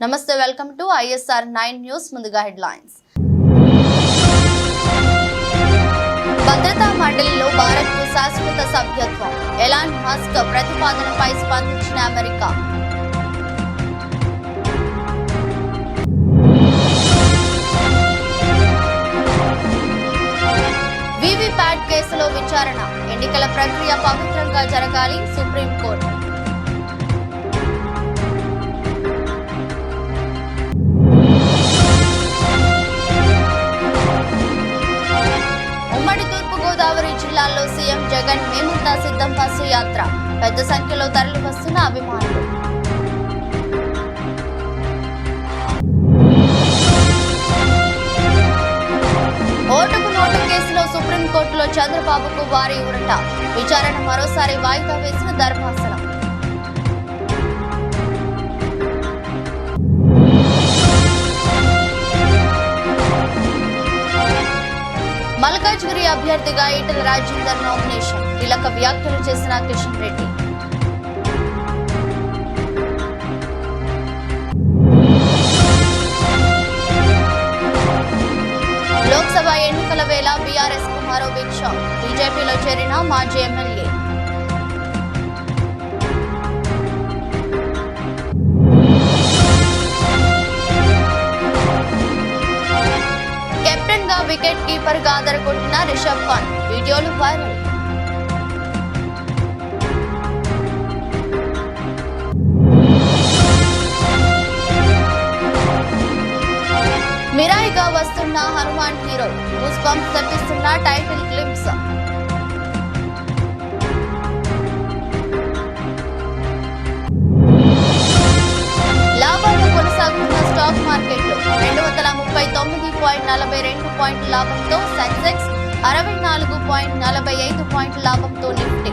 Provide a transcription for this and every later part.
నమస్తే, welcome to ISR 9 news. ముందుగా headlines. భద్రతా మండలిలో భారత్కు శాశ్వత సభ్యత్వం. ఎలాన్ మస్క్ ప్రతిపాదనపై స్పందించిన అమెరికా. వీవీప్యాట్ కేసులో విచారణ. ఎన్నికల ప్రక్రియ పవిత్రంగా జరగాలి సుప్రీంకోర్టు. ఉమ్మడి తూర్పుగోదావరి జిల్లాలో సీఎం జగన్ మేముందా సిద్ధం బస్సు యాత్ర. పెద్ద సంఖ్యలో తరలి వస్తున్న అభిమానులు. ఓటుకు నోటు కేసులో సుప్రీంకోర్టులో చంద్రబాబుకు భారీ ఊరట. విచారణ మరోసారి వాయిదా వేసిన ధర్మాసనం. మల్కాజ్గిరి అభ్యర్థిగా ఈటెల రాజేందర్ నామినేషన్. కీలక వ్యాఖ్యలు చేసిన కిషన్ రెడ్డి. లోక్సభ ఎన్నికల వేళ బీఆర్ఎస్ కు మరో బిగ్ షాక్. బీజేపీలో చేరిన మాజీ ఎమ్మెల్యే. కెప్టెన్ గా వికెట్ కీపర్ గా ఆదరగొట్టిన రిషబ్ పంత్. వీడియోలు వైరల్. మిరాయిగా వస్తున్న హనుమాన్ హీరో. గూస్ బంప్స్ తెప్పిస్తున్న టైటిల్ క్లిప్స్. లాభాలు కొనసాగుతున్న స్టాక్ మార్కెట్లు. 239.42 పాయింట్ల లాభంతో సెన్సెక్స్, 64.45 పాయింట్ల లాభంతో నిఫ్టీ.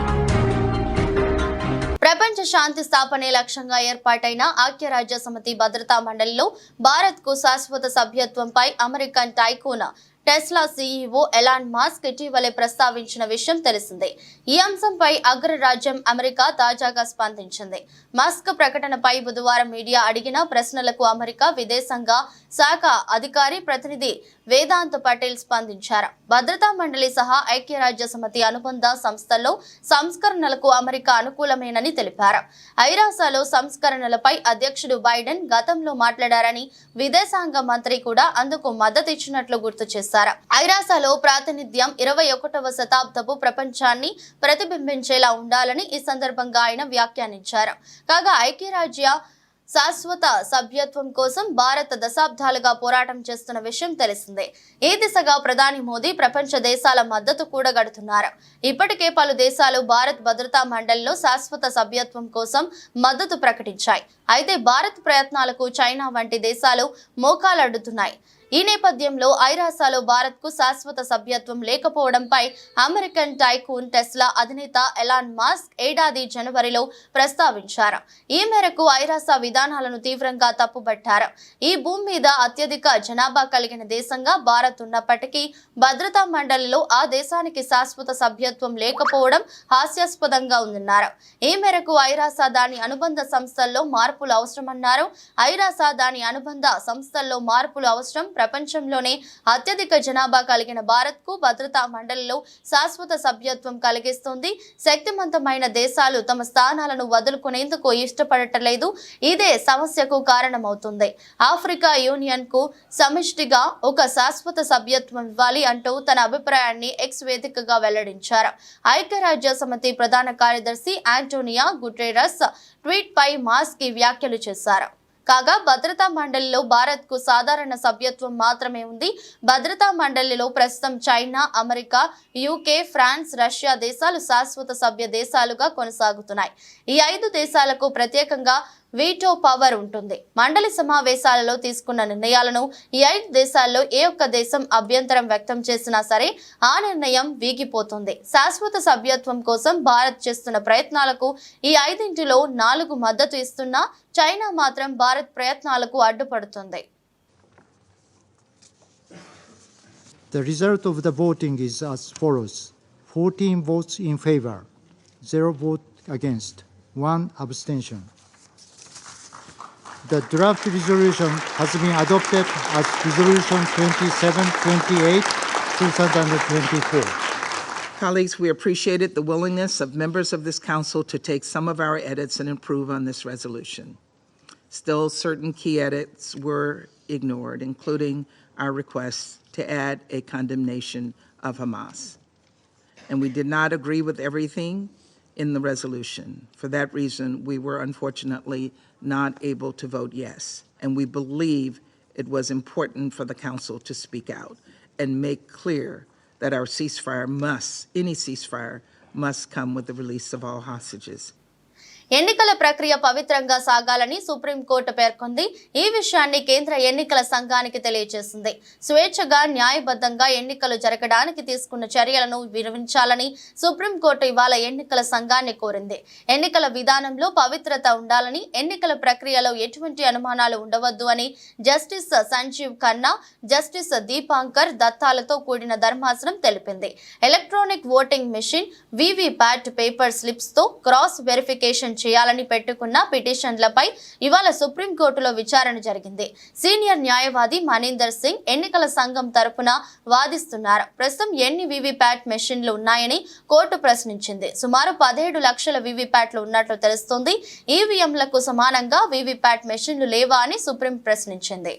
ప్రపంచ శాంతి స్థాపనే లక్ష్యంగా ఏర్పాటైన ఐక్యరాజ్య సమితి భద్రతా మండలిలో భారత్కు శాశ్వత సభ్యత్వంపై American tycoon Tesla CEO Elon Musk ఇటీవలే ప్రస్తావించిన విషయం తెలిసిందే. ఈ అంశంపై అగ్రరాజ్యం అమెరికా తాజాగా స్పందించింది. మస్క్ ప్రకటనపై బుధవారం మీడియా అడిగిన ప్రశ్నలకు అమెరికా విదేశాంగ శాఖ అధికారి ప్రతినిధి వేదాంత్ పటేల్ స్పందించారు. భద్రతా మండలి సహా ఐక్యరాజ్య సమితి అనుబంధ సంస్థల్లో సంస్కరణలకు అమెరికా అనుకూలమేనని తెలిపారు. ఐరాసాలో సంస్కరణలపై అధ్యక్షుడు బైడెన్ గతంలో మాట్లాడారని, విదేశాంగ మంత్రి కూడా అందుకు మద్దతిచ్చినట్లు గుర్తు చేశారు. ఐరాసాలో ప్రాతినిధ్యం 21వ శతాబ్దపు ప్రపంచాన్ని ప్రతిబింబించేలా ఉండాలని ఈ సందర్భంగా ఆయన వ్యాఖ్యానించారు. కాగా ఐక్యరాజ్య శాశ్వత సభ్యత్వం కోసం భారత్ దశాబ్దాలుగా పోరాటం చేస్తున్న విషయం తెలిసిందే. ఈ దిశగా ప్రధాని మోదీ ప్రపంచ దేశాల మద్దతు కూడగడుతున్నారు. ఇప్పటికే పలు దేశాలు భారత్ భద్రతా మండలిలో శాశ్వత సభ్యత్వం కోసం మద్దతు ప్రకటించాయి. అయితే భారత్ ప్రయత్నాలకు చైనా వంటి దేశాలు మోకాలడ్డుతున్నాయి. ఈ నేపథ్యంలో ఐరాసాలో భారత్కు శాశ్వత సభ్యత్వం లేకపోవడంపై అమెరికన్ టైకూన్ టెస్లా అధినేత ఎలాన్ మస్క్ ఏడాది జనవరిలో ప్రస్తావించారు. ఈ మేరకు ఐరాసా విధానాలను తీవ్రంగా తప్పుబట్టారు. ఈ భూమి మీద అత్యధిక జనాభా కలిగిన దేశంగా భారత్ ఉన్నప్పటికీ భద్రతా మండలిలో ఆ దేశానికి శాశ్వత సభ్యత్వం లేకపోవడం హాస్యాస్పదంగా ఉందన్నారు. ఈ మేరకు ఐరాసా దాని అనుబంధ సంస్థల్లో మార్పులు అవసరమన్నారు. ఐరాసా దాని అనుబంధ సంస్థల్లో మార్పులు అవసరం. ప్రపంచంలోనే అత్యధిక జనాభా కలిగిన భారత్కు భద్రతా మండలిలో శాశ్వత సభ్యత్వం కలిగిస్తుంది. శక్తివంతమైన దేశాలు తమ స్థానాలను వదులుకునేందుకు ఇష్టపడటలేదు. ఇదే సమస్యకు కారణమవుతుంది. ఆఫ్రికా యూనియన్ కు సమిష్టిగా ఒక శాశ్వత సభ్యత్వం ఇవ్వాలి అంటూ తన అభిప్రాయాన్ని ఎక్స్ వేదికగా వెల్లడించారు. ఐక్యరాజ్య సమితి ప్రధాన కార్యదర్శి ఆంటోనియా గుటెరస్ ట్వీట్ పై మాస్క్ ఈ వ్యాఖ్యలు చేశారు. కాగా భద్రతా మండలిలో భారత్ కు సాధారణ సభ్యత్వం మాత్రమే ఉంది. భద్రతా మండలిలో ప్రస్తుతం China, America, UK, France, Russia దేశాలు శాశ్వత సభ్య దేశాలుగా కొనసాగుతున్నాయి. ఈ 5 దేశాలకు ప్రత్యేకంగా వీటో పవర్ ఉంటుంది. మండలి సమావేశాలలో తీసుకున్న నిర్ణయాలను ఈ 5 దేశాల్లో ఏ ఒక్క దేశం అభ్యంతరం వ్యక్తం చేసినా సరే ఆ నిర్ణయం వీగిపోతుంది. శాశ్వత సభ్యత్వం కోసం భారత్ చేస్తున్న ప్రయత్నాలకు ఈ 5లో 4 మద్దతు ఇస్తున్నా చైనా మాత్రం భారత్ ప్రయత్నాలకు అడ్డుపడుతుంది. The result of the voting is as follows: 14 votes in favor, 0 vote against, 1 abstention. The draft resolution has been adopted as Resolution 2728, 2024. Colleagues, we appreciated the willingness of members of this council to take some of our edits and improve on this resolution. Still, certain key edits were ignored, including our request to add a condemnation of Hamas. And we did not agree with everything in the resolution. For that reason, we were unfortunately not able to vote yes. And we believe it was important for the council to speak out and make clear that our any ceasefire must come with the release of all hostages. ఎన్నికల ప్రక్రియ పవిత్రంగా సాగాలని supreme court పేర్కొంది. ఈ విషయాన్ని కేంద్ర ఎన్నికల సంఘానికి తెలియజేసింది. స్వేచ్ఛగా న్యాయబద్ధంగా ఎన్నికలు జరగడానికి తీసుకున్న చర్యలను వివరించాలని సుప్రీంకోర్టు ఇవాళ ఎన్నికల సంఘాన్ని కోరింది. ఎన్నికల విధానంలో పవిత్రత ఉండాలని, ఎన్నికల ప్రక్రియలో ఎటువంటి అనుమానాలు ఉండవద్దు అని జస్టిస్ సంజీవ్ ఖన్నా, జస్టిస్ దీపాంకర్ దత్తాలతో కూడిన ధర్మాసనం తెలిపింది. Electronic voting machine VVPAT paper slips తో క్రాస్ వెరిఫికేషన్ చేయాలని పెట్టుకున్న పిటిషన్లపై ఇవాళ సుప్రీంకోర్టులో విచారణ జరిగింది. సీనియర్ న్యాయవాది మనీందర్ సింగ్ ఎన్నికల సంఘం తరపున వాదిస్తున్నారు. ప్రస్తుతం ఎన్ని వీవీప్యాట్ మెషిన్లు ఉన్నాయని కోర్టు ప్రశ్నించింది. సుమారు 17 లక్షల వీవీప్యాట్లు ఉన్నట్లు తెలుస్తోంది. ఈవీఎంలకు సమానంగా వీవీప్యాట్ మెషిన్లు లేవా అని సుప్రీం ప్రశ్నించింది.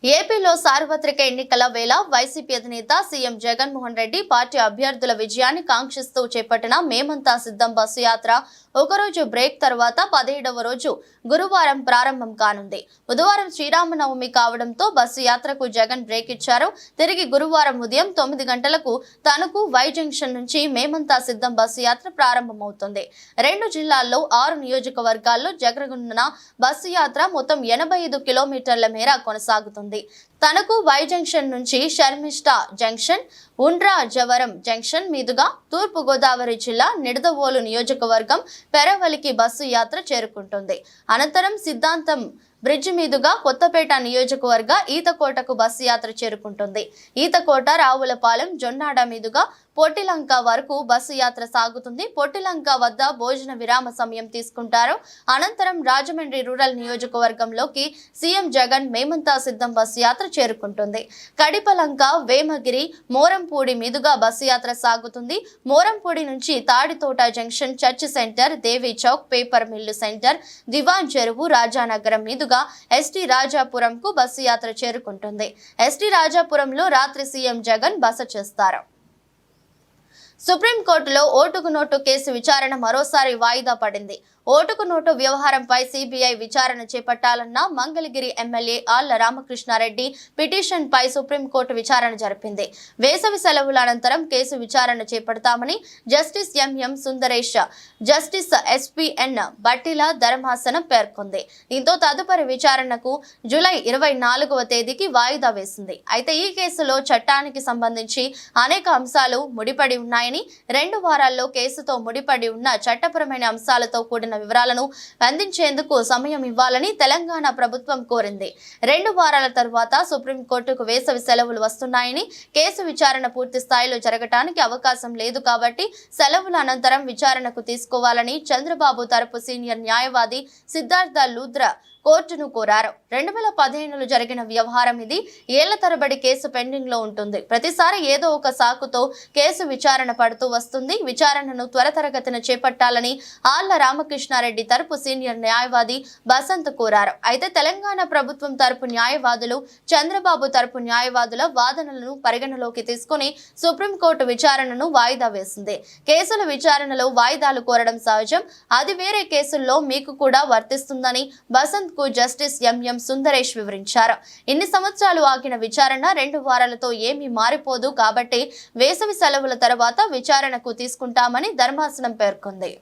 ఏపీలో సార్వత్రిక ఎన్నికల వేళ వైసీపీ అధినేత సీఎం జగన్మోహన్ రెడ్డి పార్టీ అభ్యర్థుల విజయాన్ని కాంక్షిస్తూ చేపట్టిన మేమంతా సిద్ధం బస్సు యాత్ర ఒకరోజు బ్రేక్ తర్వాత 17వ రోజు గురువారం ప్రారంభం కానుంది. బుధవారం శ్రీరామనవమి కావడంతో బస్సు యాత్రకు జగన్ బ్రేక్ ఇచ్చారు. తిరిగి గురువారం ఉదయం 9 గంటలకు తణుకు వై జంక్షన్ నుంచి మేమంతా సిద్ధం బస్సు యాత్ర ప్రారంభమవుతుంది. 2 జిల్లాల్లో 6 నియోజకవర్గాల్లో జరగనున్న బస్సు యాత్ర మొత్తం 85 కిలోమీటర్ల మేర కొనసాగుతుంది. తణుకు వై జంక్షన్ నుంచి షర్మిష్ఠా జంక్షన్, ఉండ్రాజవరం జంక్షన్ మీదుగా తూర్పు గోదావరి జిల్లా నిడదవోలు నియోజకవర్గం పెరవలికి బస్సు యాత్ర చేరుకుంటుంది. అనంతరం సిద్ధాంతం బ్రిడ్జ్ మీదుగా కొత్తపేట నియోజకవర్గ ఈతకోటకు బస్సు యాత్ర చేరుకుంటుంది. ఈతకోట, రావులపాలెం, జొన్నాడ మీదుగా పొట్టిలంక వరకు బస్సు యాత్ర సాగుతుంది. పొట్టిలంక వద్ద భోజన విరామ సమయం తీసుకుంటారు. అనంతరం రాజమండ్రి రూరల్ నియోజకవర్గంలోకి సీఎం జగన్ మేమంతా సిద్ధం బస్సు యాత్ర చేరుకుంటుంది. కడిపలంక, వేమగిరి, మోరంపూడి మీదుగా బస్సు యాత్ర సాగుతుంది. మోరంపూడి నుంచి తాడితోట జంక్షన్, చర్చి సెంటర్, దేవి చౌక్, పేపర్ మిల్లు సెంటర్, దివాన్ చెరువు, రాజానగరం మీదుగా ఎస్టీ రాజాపురంకు బస్సు యాత్ర చేరుకుంటుంది. ఎస్టీ రాజాపురంలో రాత్రి సీఎం జగన్ బస చేస్తారు. సుప్రీంకోర్టులో ఓటుకు నోటు కేసు విచారణ మరోసారి వాయిదా పడింది. ఓటుకు నోటు వ్యవహారంపై సిబిఐ విచారణ చేపట్టాలన్న మంగళగిరి ఎమ్మెల్యే ఆళ్ల రామకృష్ణారెడ్డి పిటిషన్ పై సుప్రీంకోర్టు విచారణ జరిపింది. వేసవి సెలవుల అనంతరం కేసు విచారణ చేపడతామని justice MM Sundaresh, justice SPN బట్టిల ధర్మాసనం పేర్కొంది. దీంతో తదుపరి విచారణకు జూలై 24వ తేదీకి వాయిదా వేసింది. అయితే ఈ కేసులో చట్టానికి సంబంధించి అనేక అంశాలు ముడిపడి ఉన్నాయని, 2 వారాల్లో కేసుతో ముడిపడి ఉన్న చట్టపరమైన అంశాలతో కూడిన వివరాలను అందించేందుకు సమయం ఇవ్వాలని తెలంగాణ ప్రభుత్వం కోరింది. 2 వారాల తర్వాత సుప్రీంకోర్టుకు వేసవి సెలవులు వస్తున్నాయని, కేసు విచారణ పూర్తి స్థాయిలో జరగటానికి అవకాశం లేదు కాబట్టి సెలవుల అనంతరం విచారణకు తీసుకోవాలని చంద్రబాబు తరపు సీనియర్ న్యాయవాది సిద్ధార్థ లూద్రా కోర్టును కోరారు. 2015లో జరిగిన వ్యవహారం ఇది. ఏళ్ల తరబడి కేసు పెండింగ్ లో ఉంటుంది. ప్రతిసారి ఏదో ఒక సాకుతో కేసు విచారణ పడుతూ వస్తుంది. విచారణను త్వరితగతిన చేపట్టాలని ఆళ్ల రామకృష్ణారెడ్డి తరపు సీనియర్ న్యాయవాది బసంత్ కోరారు. అయితే తెలంగాణ ప్రభుత్వం తరపు న్యాయవాదులు, చంద్రబాబు తరపు న్యాయవాదుల వాదనలను పరిగణలోకి తీసుకుని సుప్రీంకోర్టు విచారణను వాయిదా వేసింది. కేసుల విచారణలో వాయిదాలు కోరడం సహజం. అది వేరే కేసుల్లో మీకు కూడా వర్తిస్తుందని బసంత్ కు జస్టిస్ ఎంఎం సుందరేష్ వివరించారు. ఇన్ని సంవత్సరాలు ఆగిన విచారణ 2 వారాలతో ఏమీ మారిపోదు కాబట్టి వేసవి సెలవుల తర్వాత విచారణకు తీసుకుంటామని ధర్మాసనం పేర్కొంది.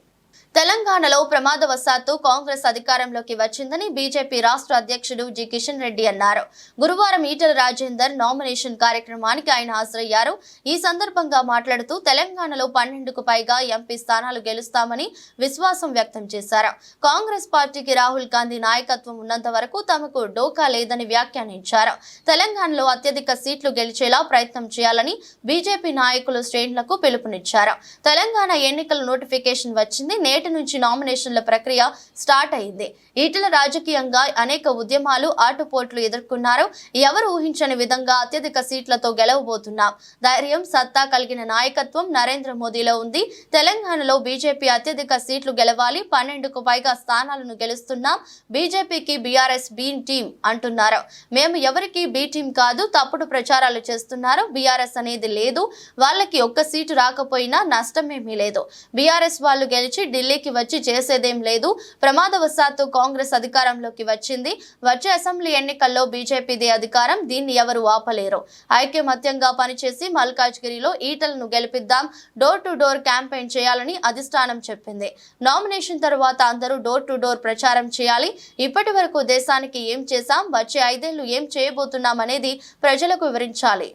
తెలంగాణలో ప్రమాదవశాత్తు కాంగ్రెస్ అధికారంలోకి వచ్చిందని బీజేపీ రాష్ట్ర అధ్యక్షుడు జి కిషన్ రెడ్డి అన్నారు. గురువారం ఈటెల రాజేందర్ నామినేషన్ కార్యక్రమానికి ఆయన హాజరయ్యారు. ఈ సందర్భంగా మాట్లాడుతూ తెలంగాణలో 12కు పైగా ఎంపీ స్థానాలు గెలుస్తామని విశ్వాసం వ్యక్తం చేశారు. కాంగ్రెస్ పార్టీకి రాహుల్ గాంధీ నాయకత్వం ఉన్నంత వరకు తమకు డోకా లేదని వ్యాఖ్యానించారు. తెలంగాణలో అత్యధిక సీట్లు గెలిచేలా ప్రయత్నం చేయాలని బీజేపీ నాయకులు శ్రేణులకు పిలుపునిచ్చారు. తెలంగాణ ఎన్నికల నోటిఫికేషన్ వచ్చింది. నేటి నుంచి నామినేషన్ల ప్రక్రియ స్టార్ట్ అయింది. ఈటెల రాజకీయంగా అనేక ఉద్యమాలు ఆటుపోట్లు ఎదుర్కొన్నారు. ఎవరు ఊహించని విధంగా అత్యధిక సీట్లతో గెలవబోతున్నాం. ధైర్యం, సత్తా కలిగిన నాయకత్వం నరేంద్ర మోదీలో ఉంది. తెలంగాణలో బీజేపీ అత్యధిక సీట్లు గెలవాలి. 12కు పైగా స్థానాలను గెలుస్తున్నాం. బీజేపీకి బీఆర్ఎస్ బి టీం అంటున్నారు. మేము ఎవరికి బి టీం కాదు, తప్పుడు ప్రచారాలు చేస్తున్నారు. బీఆర్ఎస్ అనేది లేదు. వాళ్ళకి ఒక్క సీటు రాకపోయినా నష్టమేమీ లేదు. బీఆర్ఎస్ వాళ్ళు గెలిచి ఢిల్లీకి వచ్చి చేసేదేం లేదు. ప్రమాదవశాత్తు కాంగ్రెస్ అధికారంలోకి వచ్చింది. వచ్చే అసెంబ్లీ ఎన్నికల్లో బీజేపీదే అధికారం. దీన్ని ఎవరు ఆపలేరు. ఐకమత్యంగా పనిచేసి మల్కాజ్గిరిలో ఈటలను గెలిపిద్దాం. డోర్ టు డోర్ క్యాంపెయిన్ చేయాలని అధిష్టానం చెప్పింది. నామినేషన్ తర్వాత అందరూ డోర్ టు డోర్ ప్రచారం చేయాలి. ఇప్పటి వరకు దేశానికి ఏం చేశాం, వచ్చే 5 ఏళ్లు ఏం చేయబోతున్నాం అనేది ప్రజలకు వివరించాలి.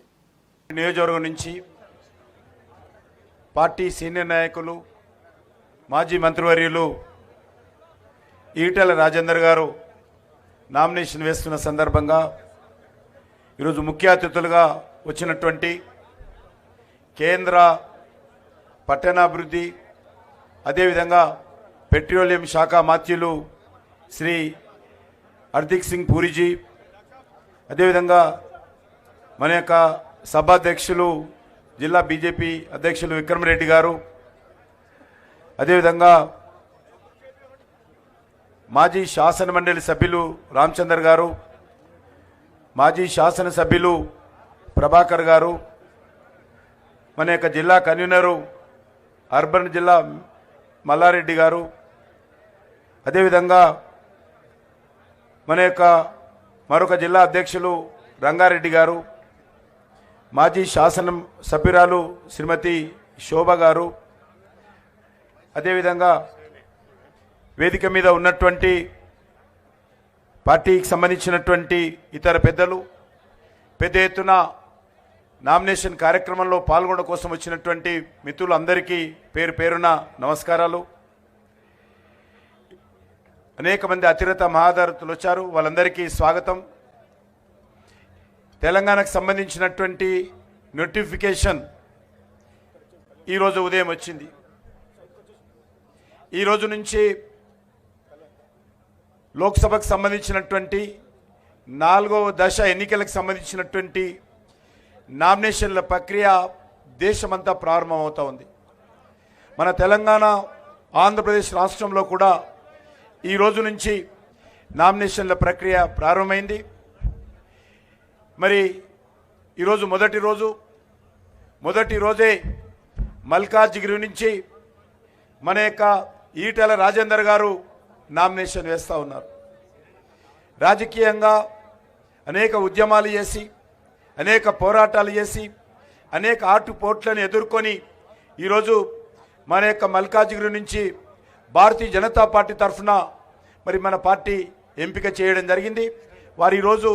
నియోజకవర్గం నుంచి పార్టీ సీనియర్ నాయకులు, మాజీ మంత్రివర్యులు ఈటెల రాజేందర్ గారు నామినేషన్ వేస్తున్న సందర్భంగా ఈరోజు ముఖ్య అతిథులుగా వచ్చినటువంటి కేంద్ర పట్టణాభివృద్ధి అదేవిధంగా పెట్రోలియం శాఖ మాత్యులు శ్రీ హర్దీప్ సింగ్ పూరిజీ, అదేవిధంగా మన యొక్క సభాధ్యక్షులు జిల్లా బీజేపీ అధ్యక్షులు విక్రమరెడ్డి గారు, అదేవిధంగా మాజీ శాసన మండలి సభ్యులు రామచందర్ గారు, మాజీ శాసనసభ్యులు ప్రభాకర్ గారు, మన యొక్క జిల్లా కన్వీనరు అర్బన్ జిల్లా మల్లారెడ్డి గారు, అదేవిధంగా మన యొక్క మరొక జిల్లా అధ్యక్షులు రంగారెడ్డి గారు, మాజీ శాసన సభ్యురాలు శ్రీమతి శోభ గారు, అదేవిధంగా వేదిక మీద ఉన్నటువంటి పార్టీకి సంబంధించినటువంటి ఇతర పెద్దలు, పెద్ద ఎత్తున నామినేషన్ కార్యక్రమంలో పాల్గొనడం కోసం వచ్చినటువంటి మిత్రులందరికీ పేరు పేరున నమస్కారాలు. అనేక మంది అతిరథ మహాదారతులు వచ్చారు, వాళ్ళందరికీ స్వాగతం. తెలంగాణకు సంబంధించినటువంటి నోటిఫికేషన్ ఈరోజు ఉదయం వచ్చింది. ఈరోజు నుంచి లోక్సభకు సంబంధించినటువంటి 4వ దశ ఎన్నికలకు సంబంధించినటువంటి నామినేషన్ల ప్రక్రియ దేశమంతా ప్రారంభమవుతూ ఉంది. మన తెలంగాణ, ఆంధ్రప్రదేశ్ రాష్ట్రంలో కూడా ఈ రోజు నుంచి నామినేషన్ల ప్రక్రియ ప్రారంభమైంది. మరి ఈరోజు మొదటి రోజే మల్కాజ్గిరి నుంచి మన యొక్క ఈటెల రాజేందర్ గారు నామినేషన్ వేస్తూ ఉన్నారు. రాజకీయంగా అనేక ఉద్యమాలు చేసి, అనేక పోరాటాలు చేసి, అనేక ఆటుపోట్లను ఎదుర్కొని ఈరోజు మన యొక్క మల్కాజ్గిరి నుంచి భారతీయ జనతా పార్టీ తరఫున మరి మన పార్టీ ఎంపిక చేయడం జరిగింది. వారు ఈరోజు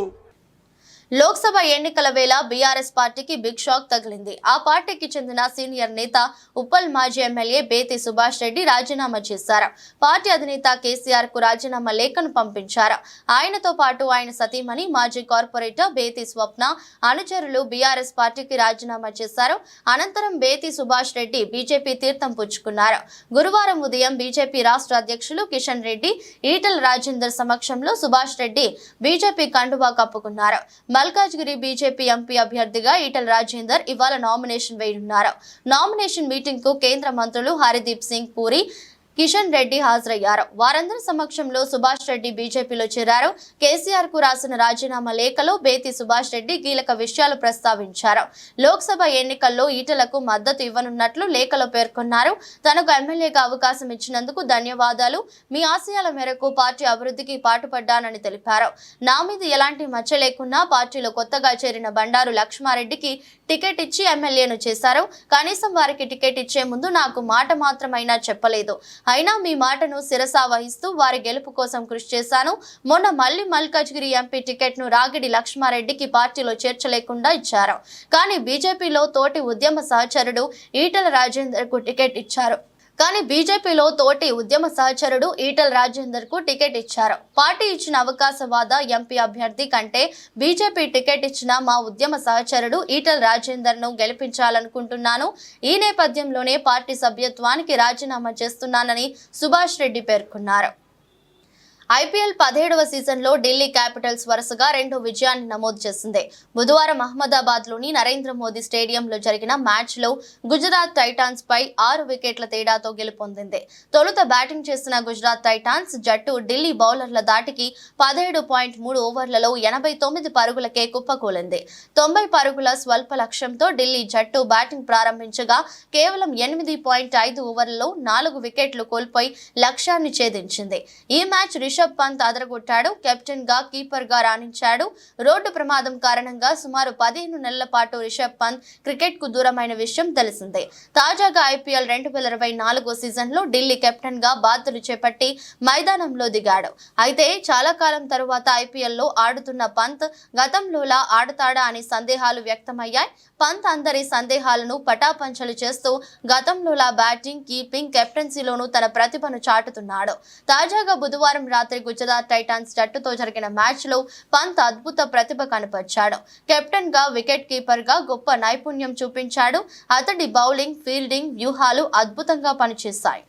లోక్సభ ఎన్నికల వేళ బీఆర్ఎస్ పార్టీకి బిగ్ షాక్ తగిలింది. ఆ పార్టీకి చెందిన సీనియర్ నేత ఉప్పల్ మాజీ ఎమ్మెల్యే బేతి సుభాష్ రెడ్డి రాజీనామా చేశారు. పార్టీ అధినేత కేసీఆర్ కు రాజీనామా లేఖను పంపించారు. ఆయనతో పాటు ఆయన సతీమణి మాజీ కార్పొరేటర్ బేతి స్వప్న అనుచరులు బీఆర్ఎస్ పార్టీకి రాజీనామా చేశారు. అనంతరం బేతి సుభాష్ రెడ్డి బీజేపీ తీర్థం పుచ్చుకున్నారు. గురువారం ఉదయం బీజేపీ రాష్ట్ర అధ్యక్షులు కిషన్ రెడ్డి, ఈటెల రాజేందర్ సమక్షంలో సుభాష్ రెడ్డి బీజేపీ కండువా కప్పుకున్నారు. మల్కాజ్గిరి బీజేపీ ఎంపీ అభ్యర్థిగా ఈటెల రాజేందర్ ఇవాళ నామినేషన్ వేయనున్నారు. నామినేషన్ మీటింగ్ కు కేంద్ర మంత్రులు హర్దీప్ సింగ్ పూరి, కిషన్ రెడ్డి హాజరయ్యారు. వారందరి సమక్షంలో సుభాష్ రెడ్డి బీజేపీలో చేరారు. కేసీఆర్ కు రాసిన రాజీనామా లేఖలో బేతి సుభాష్ రెడ్డి కీలక విషయాలు ప్రస్తావించారు. లోక్సభ ఎన్నికల్లో ఈటెలకు మద్దతు ఇవ్వనున్నట్లు లేఖలో పేర్కొన్నారు. తనకు ఎమ్మెల్యేగా అవకాశం ఇచ్చినందుకు ధన్యవాదాలు. మీ ఆశయాల మేరకు పార్టీ అభివృద్ధికి పాటుపడ్డానని తెలిపారు. నా మీద ఎలాంటి మచ్చ లేకున్నా పార్టీలో కొత్తగా చేరిన బండారు లక్ష్మారెడ్డికి టికెట్ ఇచ్చి ఎమ్మెల్యేను చేశారు. కనీసం వారికి టికెట్ ఇచ్చే ముందు నాకు మాట మాత్రమైనా చెప్పలేదు. అయినా మీ మాటను శిరసా వహిస్తూ వారి గెలుపు కోసం కృషి చేశాను. మొన్న మళ్లీ మల్కాజ్గిరి ఎంపీ టికెట్ ను రాగిడి లక్ష్మారెడ్డికి పార్టీలో చేర్చలేకుండా ఇచ్చారు. కానీ బీజేపీలో తోటి ఉద్యమ సహచరుడు ఈటెల రాజేందర్ కు టికెట్ ఇచ్చారు. కానీ బీజేపీలో తోటి ఉద్యమ సహచరుడు ఈటెల రాజేందర్ కు టికెట్ ఇచ్చారు. పార్టీ ఇచ్చిన అవకాశవాద ఎంపీ అభ్యర్థి కంటే బీజేపీ టికెట్ ఇచ్చిన మా ఉద్యమ సహచరుడు ఈటెల రాజేందర్ ను గెలిపించాలనుకుంటున్నాను. ఈ నేపథ్యంలోనే పార్టీ సభ్యత్వానికి రాజీనామా చేస్తున్నానని సుభాష్ రెడ్డి పేర్కొన్నారు. ఐపీఎల్ 17వ సీజన్లో ఢిల్లీ క్యాపిటల్స్ వరుసగా 2 విజయాన్ని నమోదు చేసింది. బుధవారం అహ్మదాబాద్లోని నరేంద్ర మోదీ స్టేడియంలో జరిగిన మ్యాచ్లో గుజరాత్ టైటాన్స్ పై 6 వికెట్ల తేడాతో గెలుపొందింది. తొలుత బ్యాటింగ్ చేసిన గుజరాత్ టైటాన్స్ జట్టు ఢిల్లీ బౌలర్ల దాటికి 17.3 ఓవర్లలో 89 పరుగులకే కుప్పకూలింది. 90 పరుగుల స్వల్ప లక్ష్యంతో ఢిల్లీ జట్టు బ్యాటింగ్ ప్రారంభించగా కేవలం 8.5 ఓవర్లలో 4 వికెట్లు కోల్పోయి లక్ష్యాన్ని ఛేదించింది. ఈ మ్యాచ్ రిషబ్ పంత్ అదరగొట్టాడు. కెప్టెన్ గా కీపర్ గా రాణించాడు. రోడ్డు ప్రమాదం కారణంగా సుమారు 15 నెలల పాటు రిషబ్ పంత్ క్రికెట్ కు దూరమైన విషయం తెలిసిందే. తాజాగా ఐపీఎల్ 2024 సీజన్ లో ఢిల్లీ కెప్టెన్ గా బాధ్యతలు చేపట్టి మైదానంలో దిగాడు. అయితే చాలా కాలం తరువాత ఐపీఎల్ లో ఆడుతున్న పంత్ గతంలోలా ఆడతాడా అని సందేహాలు వ్యక్తమయ్యాయి. పంత్ అందరి సందేహాలను పటాపంచలు చేస్తూ గతంలోలా బ్యాటింగ్, కీపింగ్, కెప్టెన్సీలోనూ తన ప్రతిభను చాటుతున్నాడు. తాజాగా బుధవారం రాత్రి గుజరాత్ టైటాన్స్ జట్టుతో జరిగిన మ్యాచ్ లో పంత్ అద్భుత ప్రతిభ కనపరిచాడు. కెప్టెన్ గా, వికెట్ కీపర్ గా గొప్ప నైపుణ్యం చూపించాడు. అతడి బౌలింగ్, ఫీల్డింగ్ వ్యూహాలు అద్భుతంగా పనిచేశాయి.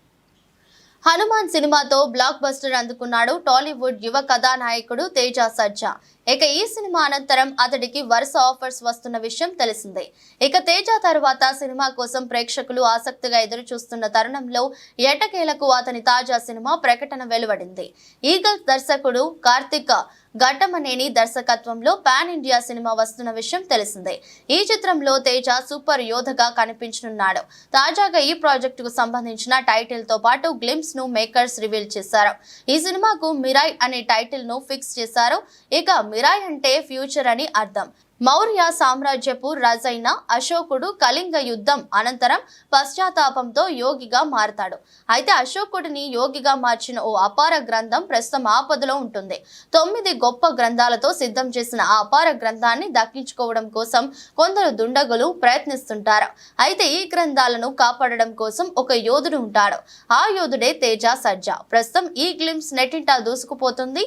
హనుమాన్ సినిమాతో బ్లాక్ బస్టర్ అందుకున్నాడు టాలీవుడ్ యువ కథానాయకుడు తేజ సర్జా. ఇక ఈ సినిమా అనంతరం అతడికి వరుస ఆఫర్స్ వస్తున్న విషయం తెలిసిందే. ఇక తేజ తర్వాత సినిమా కోసం ప్రేక్షకులు ఆసక్తిగా ఎదురు చూస్తున్న తరుణంలో ఎట్టకేలకు అతని తాజా సినిమా ప్రకటన వెలువడింది. ఈగల్ దర్శకుడు కార్తిక్ ఘట్టమనేని దర్శకత్వంలో పాన్ ఇండియా సినిమా వస్తున్న విషయం తెలిసిందే. ఈ చిత్రంలో తేజ సూపర్ యోధగా కనిపించనున్నాడు. తాజాగా ఈ ప్రాజెక్టుకు సంబంధించిన టైటిల్ తో పాటు గ్లింప్స్ ను మేకర్స్ రివీల్ చేశారు. ఈ సినిమాకు మిరాయ్ అనే టైటిల్ ను ఫిక్స్ చేశారు. ఇక మిరాయ్ అంటే ఫ్యూచర్ అని అర్థం. మౌర్య సామ్రాజ్యపు రాజైన అశోకుడు కళింగ యుద్ధం అనంతరం పశ్చాత్తాపంతో యోగిగా మారతాడు. అయితే అశోకుడిని యోగిగా మార్చిన ఓ అపార గ్రంథం ప్రస్తుతం ఆపదలో ఉంటుంది. 9 గొప్ప గ్రంథాలతో సిద్ధం చేసిన ఆ అపార గ్రంథాన్ని దక్కించుకోవడం కోసం కొందరు దుండగులు ప్రయత్నిస్తుంటారు. అయితే ఈ గ్రంథాలను కాపాడడం కోసం ఒక యోధుడు ఉంటాడు. ఆ యోధుడే తేజ సర్జా. ప్రస్తుతం ఈ గ్లింప్స్ నెట్టింట దూసుకుపోతుంది.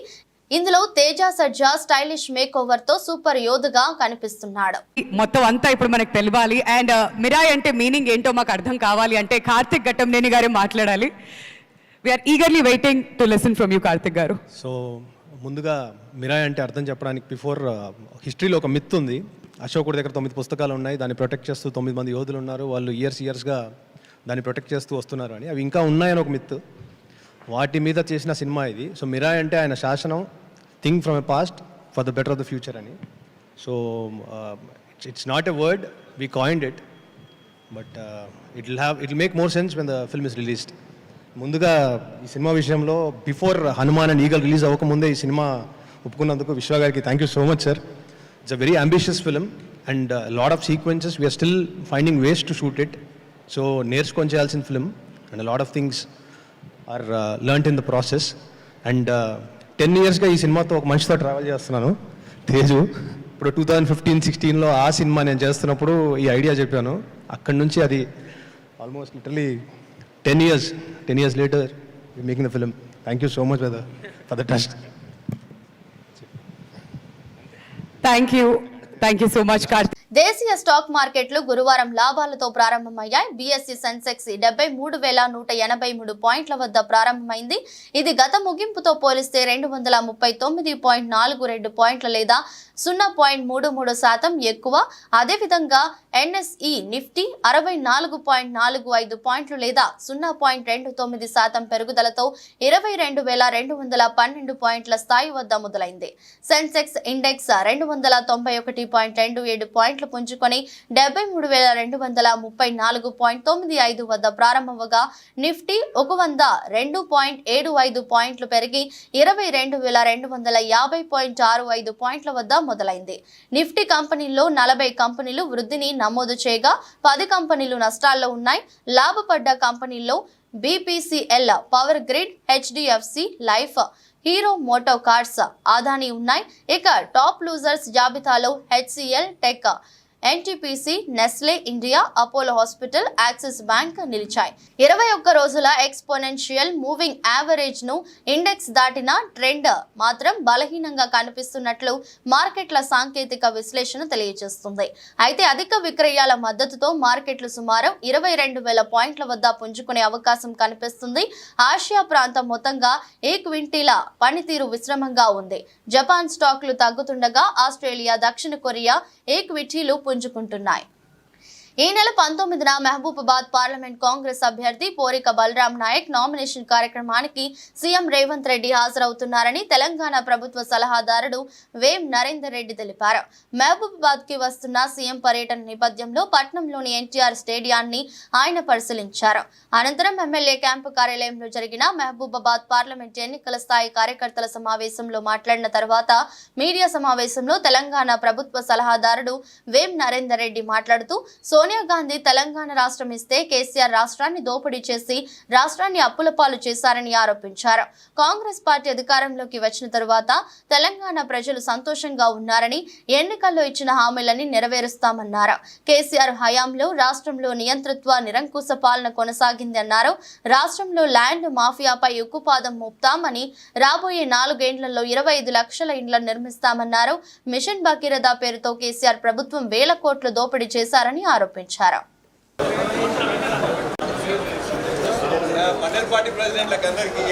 ఇందులో Teja Sarja stylish make over తో సూపర్ యోధుగా కనిపిస్తున్నాడు. మొత్తం అంతా ఇప్పుడు మనకు తెలియాలి. అండ్ మిరాయ్ అంటే మీనింగ్ ఏంటో మాకు అర్థం కావాలి అంటే కార్తిక్ ఘట్టంనేని గారే మాట్లాడాలి. We're eagerly waiting to listen from you Karthik garu. So ముందుగా మిరాయ్ అంటే అర్థం చెప్పడానికి బిఫోర్ హిస్టరీలో ఒక మిత్ ఉంది. అశోకుడి దగ్గర 9 పుస్తకాలు ఉన్నాయి. దాన్ని ప్రొటెక్ట్ చేస్తూ 9 మంది యోధులు ఉన్నారు. వాళ్ళు ఇయర్స్గా దాన్ని ప్రొటెక్ట్ చేస్తూ వస్తున్నారు అని. అవి ఇంకా ఉన్నాయని ఒక మిత్. వాటి మీద చేసిన సినిమా ఇది. సో మిరాయ్ అంటే ఆయన శాసనం, think from a past for the better of the future అని. So it's not a word, we coined it, but it will make more sense when the film is released. ముందుగా ఈ సినిమా విషయంలో before Hanuman and Eagle release అవ్వకముందే ఈ సినిమా ఒప్పుకున్నందుకు విశ్వ గారికి thank you so much sir. It's a very ambitious film and lot of sequences we are still finding ways to shoot it. So నేర్చుకొని చేయాల్సిన film and lot of things are learned in the process. And 10 yearsగా ఈ సినిమాతో ఒక మనిషితో travel చేస్తున్నాను, తేజు. ఇప్పుడు 2015-16లో ఆ సినిమా నేను చేస్తున్నప్పుడు ఈ ఐడియా చెప్పాను. అక్కడి నుంచి అది almost literally 10 years later making the film. Thank you so much for the trust. Thank you so much Karthik. దేశీయ స్టాక్ మార్కెట్లు గురువారం లాభాలతో ప్రారంభమయ్యాయి. బీఎస్ఈ సెన్సెక్స్ 73,183 పాయింట్ల వద్ద ప్రారంభమైంది. ఇది గత ముగింపుతో పోలిస్తే 239.42 పాయింట్ల లేదా 0.33% ఎక్కువ. అదేవిధంగా ఎన్ఎస్ఈ నిఫ్టీ 64.45 పాయింట్లు లేదా 0.29% పెరుగుదలతో 22,212 పాయింట్ల స్థాయి వద్ద మొదలైంది. సెన్సెక్స్ ఇండెక్స్ 291.27 పాయింట్లు పుంజుకొని 73,234.95 వద్ద ప్రారంభమవగా నిఫ్టీ 102.75 పాయింట్లు పెరిగి 22,250.65 పాయింట్ల వద్ద మొదలైంది. నిఫ్టీ కంపెనీల్లో 40 కంపెనీలు వృద్ధిని నమోదు చేయగా 10 కంపెనీలు నష్టాల్లో ఉన్నాయి. లాభపడ్డ కంపెనీల్లో BPCL, Power Grid, HDFC Life, Hero MotoCorp, Adani ఉన్నాయి. ఇక టాప్ లూజర్స్ జాబితాలో HCL Tech, NTPC, Nestle India, Apollo Hospital, Axis Bank నిలిచాయి. 21 రోజుల ఎక్స్పోనెన్షియల్ మూవింగ్ యావరేజ్ ను ఇండెక్స్ దాటిన ట్రెండ్ మాత్రం బలహీనంగా కనిపిస్తున్నట్లు మార్కెట్ల సాంకేతిక విశ్లేషణ తెలియజేస్తుంది. అయితే అధిక విక్రయాల మద్దతుతో మార్కెట్లు సుమారు 22,000 పాయింట్ల వద్ద పుంజుకునే అవకాశం కనిపిస్తుంది. ఆసియా ప్రాంతం మొత్తంగా ఈక్విటీల పనితీరు విశ్రమంగా ఉంది. జపాన్ స్టాక్లు తగ్గుతుండగా ఆస్ట్రేలియా, దక్షిణ కొరియా ఈక్విటీలు పుంజుకుంటున్నాయి. ఈ నెల 19న మహబూబాబాద్ పార్లమెంట్ కాంగ్రెస్ అభ్యర్థి పోరిక బలరాం నాయక్ నామినేషన్ కార్యక్రమానికి సీఎం రేవంత్ రెడ్డి హాజరవుతున్నారని తెలంగాణ ప్రభుత్వ సలహాదారుడు వేం నరేందర్ రెడ్డి తెలిపారు. మహబూబాబాద్ కి వస్తున్న సీఎం పర్యటన నేపథ్యంలో పట్నంలోని ఎన్టీఆర్ స్టేడియాన్ని ఆయన పరిశీలించారు. అనంతరం ఎమ్మెల్యే క్యాంపు కార్యాలయంలో జరిగిన మహబూబాబాద్ పార్లమెంట్ ఎన్నికల స్థాయి కార్యకర్తల సమావేశంలో మాట్లాడిన తర్వాత మీడియా సమావేశంలో తెలంగాణ ప్రభుత్వ సలహాదారుడు వేం నరేందర్ రెడ్డి మాట్లాడుతూ సోనియా గాంధీ తెలంగాణ రాష్ట్రం ఇస్తే కేసీఆర్ రాష్ట్రాన్ని దోపిడీ చేసి రాష్ట్రాన్ని అప్పుల పాలు చేశారని ఆరోపించారు. కాంగ్రెస్ పార్టీ అధికారంలోకి వచ్చిన తరువాత తెలంగాణ ప్రజలు సంతోషంగా ఉన్నారని, ఎన్నికల్లో ఇచ్చిన హామీలని నెరవేరుస్తామన్నారు. కేసీఆర్ హయాంలో రాష్ట్రంలో నియంతృత్వ నిరంకుశ పాలన కొనసాగింది అన్నారు. రాష్ట్రంలో ల్యాండ్ మాఫియాపై ఉక్కుపాదం మోపుతామని, రాబోయే 4 ఏళ్లలో 25 లక్షల ఇండ్లను నిర్మిస్తామన్నారు. మిషన్ భగీరథ పేరుతో కేసీఆర్ ప్రభుత్వం వేల కోట్ల దోపిడీ చేశారని ఆరోపించారు. మండల్ పార్టీ ప్రెసిడెంట్లకు అందరికీ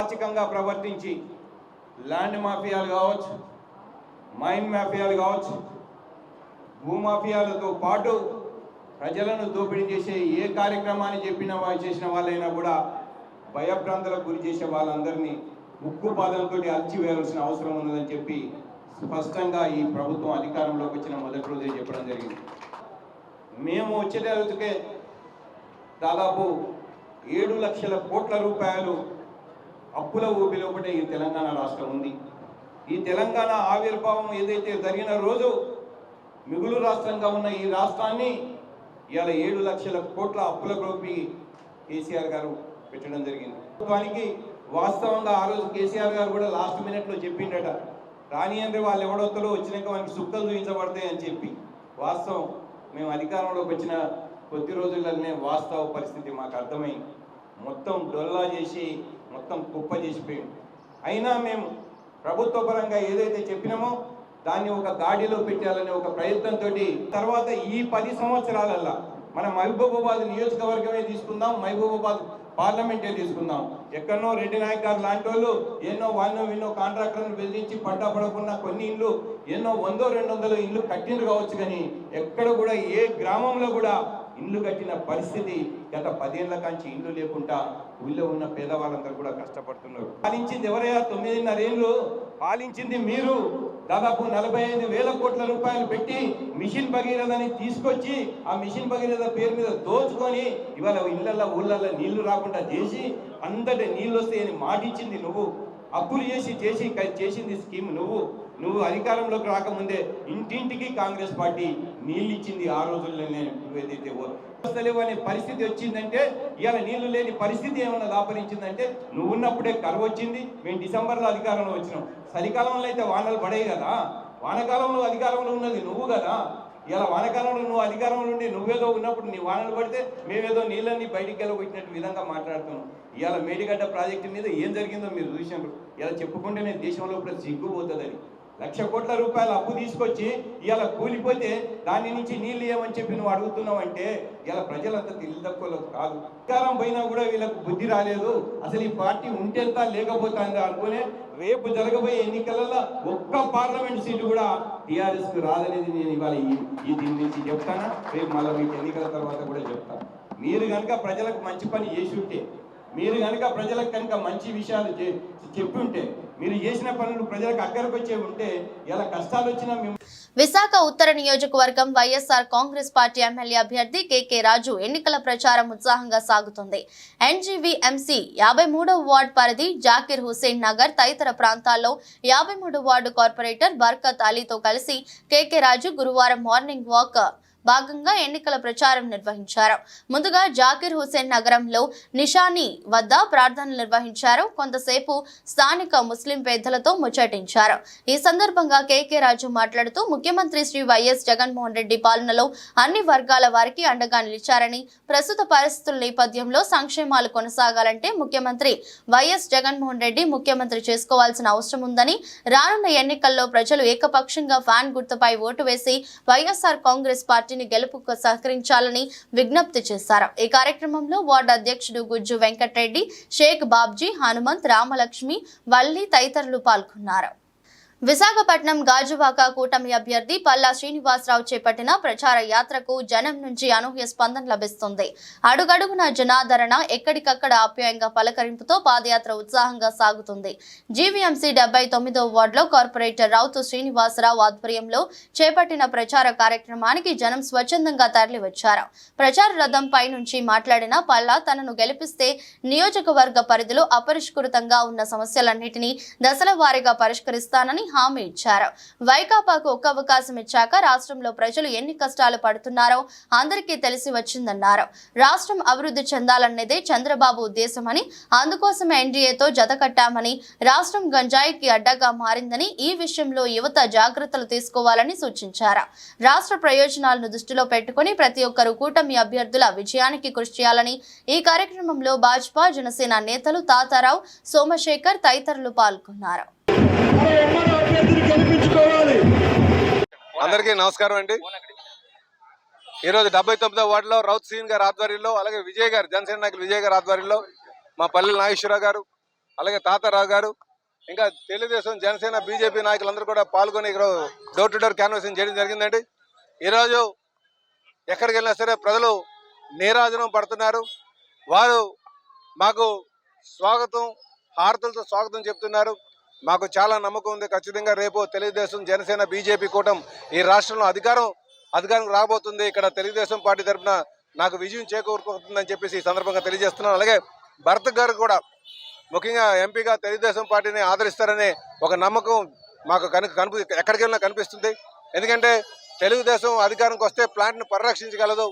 ఆర్థికంగా ప్రవర్తించి ల్యాండ్ మాఫియాలు కావచ్చు, మైన్ మాఫియాలు కావచ్చు, భూమాఫియాలతో పాటు ప్రజలను దోపిడీ చేసే ఏ కార్యక్రమాన్ని చేసిన వాళ్ళైనా కూడా భయభ్రాంతులకు గురి చేసే వాళ్ళందరినీ ఉక్కుపాదంతో అల్చివేయాల్సిన అవసరం ఉన్నదని చెప్పి స్పష్టంగా ఈ ప్రభుత్వం అధికారంలోకి వచ్చిన మొదటి రోజే చెప్పడం జరిగింది. మేము వచ్చేటకే దాదాపు 7 లక్షల కోట్ల రూపాయలు అప్పుల ఊపిలో ఒకటే ఈ తెలంగాణ రాష్ట్రం ఉంది. ఈ తెలంగాణ ఆవిర్భావం ఏదైతే జరిగిన రోజు మిగులు రాష్ట్రంగా ఉన్న ఈ రాష్ట్రాన్ని ఇవాళ 7 లక్షల కోట్ల అప్పుల గ్రూపి కేసీఆర్ గారు పెట్టడం జరిగింది. ప్రభుత్వానికి వాస్తవంగా ఆ రోజు కేసీఆర్ గారు కూడా లాస్ట్ మినిట్లో చెప్పిండట, రాని అంటే వాళ్ళు ఎవడొత్తలో వచ్చినాక వాళ్ళకి సుక్కలు చూపించబడతాయి అని చెప్పి. వాస్తవం మేము అధికారంలోకి వచ్చిన కొద్ది రోజుల్లోనే వాస్తవ పరిస్థితి మాకు అర్థమై మొత్తం డొల్లా చేసి మొత్తం కుప్ప చేసిపోయింది. అయినా మేము ప్రభుత్వ పరంగా ఏదైతే చెప్పినామో దాన్ని ఒక గాడిలో పెట్టాలనే ఒక ప్రయత్నంతో తర్వాత ఈ 10 సంవత్సరాలల్లా మన మహబూబాబాద్ నియోజకవర్గమే తీసుకుందాం, మహబూబాబాద్ పార్లమెంటే తీసుకుందాం. ఎక్కడనో రెడ్డి నాయక్ గారు లాంటి వాళ్ళు ఎన్నో విన్నో కాంట్రాక్టర్లను బెదిరించి పడ్డా పడకుండా కొన్ని ఇళ్ళు ఎన్నో 100-200 ఇళ్ళు కట్టిండ్రు కావచ్చు, కానీ ఎక్కడ కూడా ఏ గ్రామంలో కూడా ఇల్లు కట్టిన పరిస్థితి గత 10 ఏళ్ల కాంచి ఇల్లు లేకుండా ఊళ్ళో ఉన్న పేదవాళ్ళందరూ కూడా కష్టపడుతున్నారు. పాలించింది ఎవరయ్యా? 9.5 ఏళ్ళు పాలించింది మీరు. దాదాపు 45,000 కోట్ల రూపాయలు పెట్టి మిషన్ భగీరథని తీసుకొచ్చి ఆ మిషన్ భగీరథ పేరు మీద దోచుకొని ఇవాళ ఇళ్లలో ఊళ్ళల్లో నీళ్లు రాకుండా చేసి అందరి నీళ్ళు వస్తాయని మాటిచ్చింది నువ్వు. అప్పులు చేసింది స్కీమ్ నువ్వు అధికారంలోకి రాకముందే ఇంటింటికి కాంగ్రెస్ పార్టీ నీళ్ళు ఇచ్చింది. ఆ రోజుల్లోనే ఏదైతే వ్యవస్థలేవు అనే పరిస్థితి వచ్చిందంటే ఇవాళ నీళ్లు లేని పరిస్థితి ఏమన్నా దాపరించిందంటే నువ్వు ఉన్నప్పుడే కరువు వచ్చింది. మేము డిసెంబర్లో అధికారంలో వచ్చినాం. చలికాలంలో అయితే వానలు పడాయి కదా, వానకాలంలో అధికారంలో ఉన్నది నువ్వు కదా. ఇలా వానకాలంలో నువ్వు అధికారంలో ఉండి నువ్వేదో ఉన్నప్పుడు నీ వానలు పడితే మేమేదో నీళ్ళని బయటికి వెళ్ళగొట్టినట్టు విధంగా మాట్లాడుతున్నాం. ఇవాళ మేడిగడ్డ ప్రాజెక్టు మీద ఏం జరిగిందో మీరు చూసినారు. ఇలా చెప్పుకుంటేనే దేశంలో ఇప్పుడు సిగ్గుపోతుందని 1,00,000 కోట్ల రూపాయలు అప్పు తీసుకొచ్చి ఇలా కూలిపోతే దాని నుంచి నీళ్ళు ఏమని చెప్పి నువ్వు అడుగుతున్నావు అంటే ఇలా ప్రజలంతా తెలివి తక్కువలో కాదు. అధికారం పోయినా కూడా వీళ్ళకు బుద్ధి రాలేదు. అసలు ఈ పార్టీ ఉంటేంత లేకపోతుందా అనుకునే రేపు జరగబోయే ఎన్నికలలో ఒక్క పార్లమెంట్ సీటు కూడా టీఆర్ఎస్కు రాదనేది నేను ఇవాళ ఈ దీని నుంచి చెప్తాను. రేపు మళ్ళీ మీకు ఎన్నికల తర్వాత కూడా చెప్తాను. మీరు కనుక ప్రజలకు మంచి పని చేసి ఉంటే, మీరు కనుక ప్రజలకు కనుక మంచి విషయాలు చెప్పి ఉంటే, మీరు చేసిన పనులు ప్రజలకు అక్కడికి వచ్చే ఉంటే ఇలా కష్టాలు వచ్చినా మేము విశాఖ ఉత్తర నియోజకవర్గం వైఎస్ఆర్ కాంగ్రెస్ పార్టీ ఎమ్మెల్యే అభ్యర్థి కేకే రాజు ఎన్నికల ప్రచారం ఉత్సాహంగా సాగుతుంది. ఎన్జీవీఎంసీ 53వ వార్డు పరిధి జాకిర్ హుసేన్ నగర్ తదితర ప్రాంతాల్లో 53వ వార్డు కార్పొరేటర్ బర్కత్ అలీతో కలిసి కేకే రాజు గురువారం మార్నింగ్ వాక్ భాగంగా ఎన్నికల ప్రచారం నిర్వహించారు. ముందుగా జాకిర్ హుసేన్ నగరంలో నిషానీ వద్ద ప్రార్థనలు నిర్వహించారు. కొంతసేపు స్థానిక ముస్లిం పెద్దలతో ముచ్చటించారు. ఈ సందర్భంగా కేకే రాజు మాట్లాడుతూ ముఖ్యమంత్రి శ్రీ వైఎస్ జగన్మోహన్ రెడ్డి పాలనలో అన్ని వర్గాల వారికి అండగా నిలిచారని, ప్రస్తుత పరిస్థితుల నేపథ్యంలో సంక్షేమాలు కొనసాగాలంటే ముఖ్యమంత్రి వైఎస్ జగన్మోహన్ రెడ్డి ముఖ్యమంత్రి చేసుకోవాల్సిన అవసరం ఉందని, రానున్న ఎన్నికల్లో ప్రజలు ఏకపక్షంగా ఫ్యాన్ గుర్తుపై ఓటు వేసి వైఎస్ఆర్ కాంగ్రెస్ పార్టీని గెలుపుకు సహకరించాలని విజ్ఞప్తి చేశారు. ఈ కార్యక్రమంలో వార్డు అధ్యక్షుడు గుజ్జు వెంకటరెడ్డి, షేక్ బాబ్జీ, హనుమంత్, రామలక్ష్మి, వల్లి తదితరులు పాల్గొన్నారు. విశాఖపట్నం గాజువాక కూటమి అభ్యర్థి పల్లా శ్రీనివాసరావు చేపట్టిన ప్రచార యాత్రకు జనం నుంచి అనూహ్య స్పందన లభిస్తుంది. అడుగడుగున జనాదరణ, ఎక్కడికక్కడ ఆప్యాయంగా పలకరింపుతో పాదయాత్ర ఉత్సాహంగా సాగుతుంది. జీవీఎంసీ 79వ వార్డులో కార్పొరేటర్ రౌతు శ్రీనివాసరావు ఆధ్వర్యంలో చేపట్టిన ప్రచార కార్యక్రమానికి జనం స్వచ్ఛందంగా తరలివచ్చారు. ప్రచార రథంపై నుంచి మాట్లాడిన పల్లా తనను గెలిపిస్తే నియోజకవర్గ పరిధిలో అపరిష్కృతంగా ఉన్న సమస్యలన్నింటినీ దశల వారీగా పరిష్కరిస్తానని హామీ ఇచ్చారు. వైకాపాకు ఒక్క అవకాశం ఇచ్చాక రాష్ట్రంలో ప్రజలు ఎన్ని కష్టాలు పడుతున్నారో అందరికీ తెలిసి వచ్చిందన్నారు. రాష్ట్రం అభివృద్ధి చెందాలన్నదే చంద్రబాబు ఉద్దేశమని, అందుకోసమే ఎన్డీఏతో జతకట్టామని, రాష్ట్రం గంజాయికి అడ్డగా మారిందని, ఈ విషయంలో యువత జాగ్రత్తలు తీసుకోవాలని సూచించారు. రాష్ట్ర ప్రయోజనాలను దృష్టిలో పెట్టుకుని ప్రతి ఒక్కరూ కూటమి అభ్యర్థుల విజయానికి కృషి చేయాలని ఈ కార్యక్రమంలో భాజపా, జనసేన నేతలు తాతారావు, సోమశేఖర్ తదితరులు పాల్గొన్నారు. అందరికీ నమస్కారం అండి. ఈరోజు 79వ వార్డులో రౌత్ సీన్ గారి ఆధ్వర్యంలో, అలాగే విజయ్ గారు, జనసేన నాయకులు విజయ్ గారి ఆధ్వర్యంలో, మా పల్లెల నాగేశ్వరరావు గారు, అలాగే తాతారావు గారు, ఇంకా తెలుగుదేశం, జనసేన, బీజేపీ నాయకులందరూ కూడా పాల్గొని ఇక్కడ డోర్ టు డోర్ క్యాన్వాసింగ్ చేయడం జరిగిందండి. ఈరోజు ఎక్కడికి వెళ్ళినా సరే ప్రజలు నీరాజనం పడుతున్నారు. వారు మాకు స్వాగతం, హారతులతో స్వాగతం చెప్తున్నారు. మాకు చాలా నమ్మకం ఉంది, ఖచ్చితంగా రేపు తెలుగుదేశం, జనసేన, బీజేపీ కూటమి ఈ రాష్ట్రంలో అధికారం రాబోతుంది. ఇక్కడ తెలుగుదేశం పార్టీ తరఫున నాకు విజయం చేకూరుతుందని చెప్పేసి ఈ సందర్భంగా తెలియజేస్తున్నాను. అలాగే భరత్ గారు కూడా ముఖ్యంగా ఎంపీగా తెలుగుదేశం పార్టీని ఆదరిస్తారనే ఒక నమ్మకం మాకు ఎక్కడికి వెళ్ళినా కనిపిస్తుంది. ఎందుకంటే తెలుగుదేశం అధికారంకి వస్తే ప్లాంట్ను పరిరక్షించగలదు,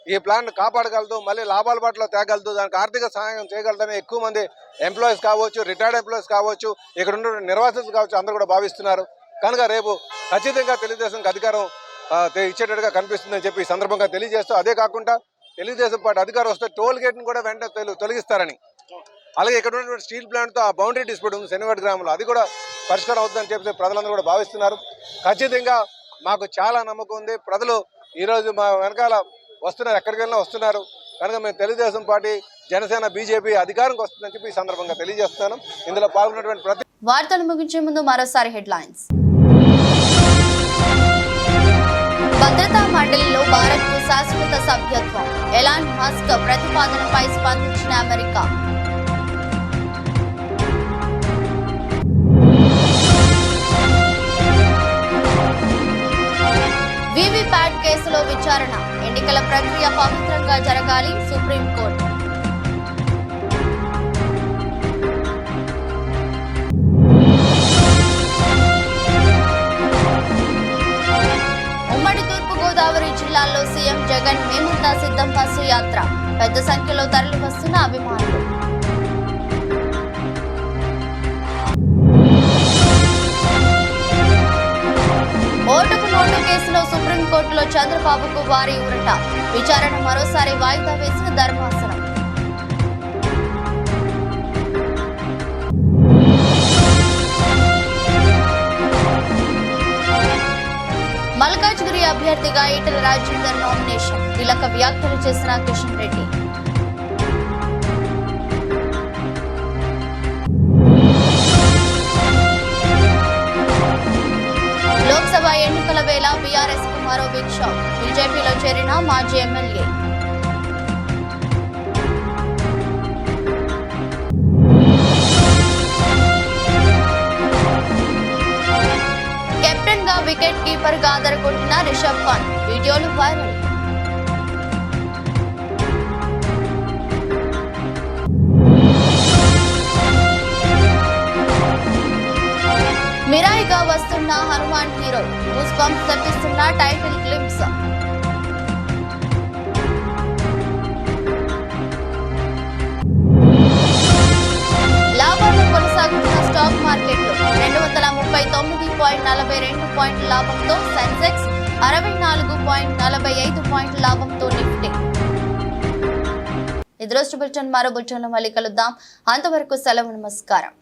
ఈ ప్లాంట్ను కాపాడగలదు, మళ్ళీ లాభాల బాటలో తేగలదు, దానికి ఆర్థిక సహాయం చేయగలదని ఎక్కువ మంది ఎంప్లాయీస్ కావచ్చు, రిటైర్డ్ ఎంప్లాయీస్ కావచ్చు, ఇక్కడ ఉన్న నిర్వాసితులు కావచ్చు, అందరూ కూడా భావిస్తున్నారు. కనుక రేపు ఖచ్చితంగా తెలుగుదేశంకి అధికారం ఇచ్చేటట్టుగా కనిపిస్తుందని చెప్పి ఈ సందర్భంగా తెలియజేస్తూ, అదే కాకుండా తెలుగుదేశం పార్టీ అధికారం వస్తే టోల్ గేట్ను కూడా వెంటనే తొలగిస్తారని, అలాగే ఇక్కడ ఉన్నటువంటి స్టీల్ ప్లాంట్తో ఆ బౌండరీ డిస్ప్యూట్ ఉంది శనివాడ గ్రామంలో, అది కూడా పరిష్కారం అవుతుందని చెప్పి ప్రజలందరూ కూడా భావిస్తున్నారు. ఖచ్చితంగా మాకు చాలా నమ్మకం ఉంది. ప్రజలు ఈరోజు మా వెనకాల వస్తున్నారు, ఎక్కడికి వెళ్ళినా వస్తున్నారు. కనుక మేము తెలుగుదేశం పార్టీ, జనసేన, బీజేపీ అధికారంకి వస్తుందని చెప్పి ఈ సందర్భంగా తెలియజేస్తున్నాను. ఇందులో పాల్గొన్నటువంటి ప్రతి వార్తలు ముగించే ముందు మరోసారి హెడ్లైన్స్. భద్రతా మండలిలో భారత్కు శాశ్వత సభ్యత్వం, ఎలాన్ మస్క్ ప్రతిపాదనపై స్పందించిన అమెరికా. వీవీప్యాట్ కేసులో విచారణ, ఎన్నికల ప్రక్రియ పవిత్రంగా జరగాలి, సుప్రీంకోర్టు. ఉమ్మడి తూర్పుగోదావరి జిల్లాల్లో సీఎం జగన్ మేమంతా సిద్ధం బస్సు యాత్ర, పెద్ద సంఖ్యలో తరలి వస్తున్న అభిమానులు. ఓటుకు నోటు కేసులో సుప్రీంకోర్టులో చంద్రబాబుకు వారి ఊరట, విచారణ మరోసారి వాయిదా వేసిన ధర్మాసనం. మల్కాజ్గిరి అభ్యర్థిగా ఈటెల రాజేందర్ నామినేషన్, కీలక వ్యాఖ్యలు చేసిన కిషన్ రెడ్డి. లోక్సభ ఎన్నికల వేళ బీఆర్ఎస్ కు మరో బిగ్ షాక్, బీజేపీలో చేరిన మాజీ ఎమ్మెల్యే. కెప్టెన్ గా వికెట్ కీపర్ సూపర్ గా అదరగొట్టిన రిషబ్ పంత్, వీడియోలు వైరల్. మిరాయిగా వస్తున్న హనుమాన్ హీరో, గూస్ బంప్స్ తెప్పిస్తున్న టైటిల్ గ్లింప్స్. లాభాలు కొనసాగుతున్న స్టాక్ మార్కెట్లు 239.42 పాయింట్ల లాభంతో సెన్సెక్స్, 64.45 పాయింట్ల లాభంతో నిఫ్టీ. ఇది రోజు బులెటిన్. మరో బులెటిన్లో మళ్ళీ కలుద్దాం. అంతవరకు సెలవు, నమస్కారం.